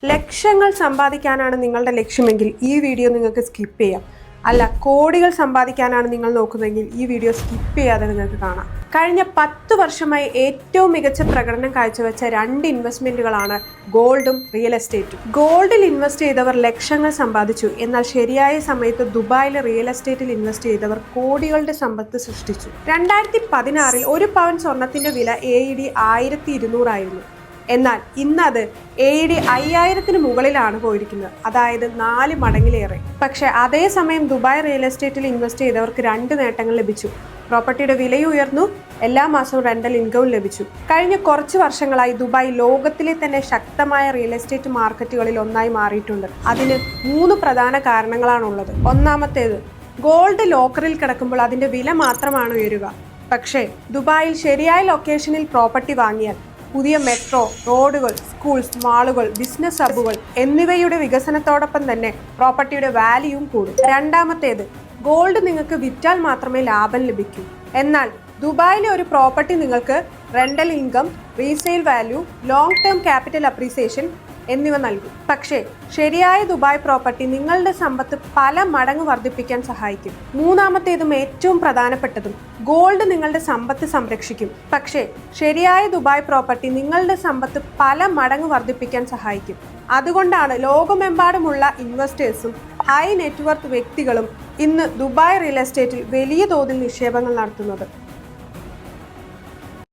ലക്ഷങ്ങൾ സമ്പാദിക്കാനാണ് നിങ്ങളുടെ ലക്ഷ്യമെങ്കിൽ ഈ വീഡിയോ നിങ്ങൾക്ക് സ്കിപ്പ് ചെയ്യാം. അല്ല, കോടികൾ സമ്പാദിക്കാനാണ് നിങ്ങൾ നോക്കുന്നതെങ്കിൽ ഈ വീഡിയോ സ്കിപ്പ് ചെയ്യാതെ നിങ്ങൾക്ക് കാണാം. കഴിഞ്ഞ 10 വർഷമായി ഏറ്റവും മികച്ച പ്രകടനം കാഴ്ചവെച്ച 2 ഇൻവെസ്റ്റ്മെന്റുകളാണ് ഗോൾഡും റിയൽ എസ്റ്റേറ്റും. ഗോൾഡിൽ ഇൻവെസ്റ്റ് ചെയ്തവർ ലക്ഷങ്ങൾ സമ്പാദിച്ചു. എന്നാൽ ശരിയായ സമയത്ത് ദുബായിലെ റിയൽ എസ്റ്റേറ്റിൽ ഇൻവെസ്റ്റ് ചെയ്തവർ കോടികളുടെ സമ്പത്ത് സൃഷ്ടിച്ചു. 2016 1 പവൻ സ്വർണത്തിന്റെ വില AED 1200 ആയിരുന്നു. എന്നാൽ ഇന്നത് AED 5000-ന് മുകളിലാണ് പോയിരിക്കുന്നത്, അതായത് 4 മടങ്ങിലേറെ. പക്ഷേ അതേസമയം ദുബായ് റിയൽ എസ്റ്റേറ്റിൽ ഇൻവെസ്റ്റ് ചെയ്തവർക്ക് 2 നേട്ടങ്ങൾ ലഭിച്ചു. പ്രോപ്പർട്ടിയുടെ വിലയും ഉയർന്നു, എല്ലാ മാസവും റെന്റൽ ഇൻകവും ലഭിച്ചു. കഴിഞ്ഞ കുറച്ച് വർഷങ്ങളായി ദുബായ് ലോകത്തിലെ തന്നെ ശക്തമായ റിയൽ എസ്റ്റേറ്റ് മാർക്കറ്റുകളിൽ ഒന്നായി മാറിയിട്ടുണ്ട്. അതിന് 3 പ്രധാന കാരണങ്ങളാണുള്ളത്. ഒന്നാമത്തേത്, ഗോൾഡ് ലോക്കറിൽ കിടക്കുമ്പോൾ അതിന്റെ വില മാത്രമാണ് ഉയരുക. പക്ഷേ ദുബായിൽ ശരിയായ ലൊക്കേഷനിൽ പ്രോപ്പർട്ടി വാങ്ങിയാൽ പുതിയ മെട്രോ, റോഡുകൾ, സ്കൂൾസ്, മാളുകൾ, ബിസിനസ് ഹബ്ബുകൾ എന്നിവയുടെ വികസനത്തോടൊപ്പം തന്നെ പ്രോപ്പർട്ടിയുടെ വാല്യൂവും കൂടും. രണ്ടാമത്തേത്, ഗോൾഡ് നിങ്ങൾക്ക് വിറ്റാൽ മാത്രമേ ലാഭം ലഭിക്കൂ. എന്നാൽ ദുബായിലെ ഒരു പ്രോപ്പർട്ടി നിങ്ങൾക്ക് rental income, resale value, long term capital appreciation എന്നിവ നൽകും. പക്ഷേ ശരിയായ ദുബായ് പ്രോപ്പർട്ടി നിങ്ങളുടെ സമ്പത്ത് പല മടങ്ങ് വർദ്ധിപ്പിക്കാൻ സഹായിക്കും. മൂന്നാമത്തേതും ഏറ്റവും പ്രധാനപ്പെട്ടതും, ഗോൾഡ് നിങ്ങളുടെ സമ്പത്ത് സംരക്ഷിക്കും. പക്ഷേ ശരിയായ ദുബായ് പ്രോപ്പർട്ടി നിങ്ങളുടെ സമ്പത്ത് പല മടങ്ങ് വർദ്ധിപ്പിക്കാൻ സഹായിക്കും. അതുകൊണ്ടാണ് ലോകമെമ്പാടുമുള്ള ഇൻവെസ്റ്റേഴ്സും ഹൈ നെറ്റ്വർത്ത് വ്യക്തികളും ഇന്ന് ദുബായ് റിയൽ എസ്റ്റേറ്റിൽ വലിയ തോതിൽ നിക്ഷേപങ്ങൾ നടത്തുന്നത്.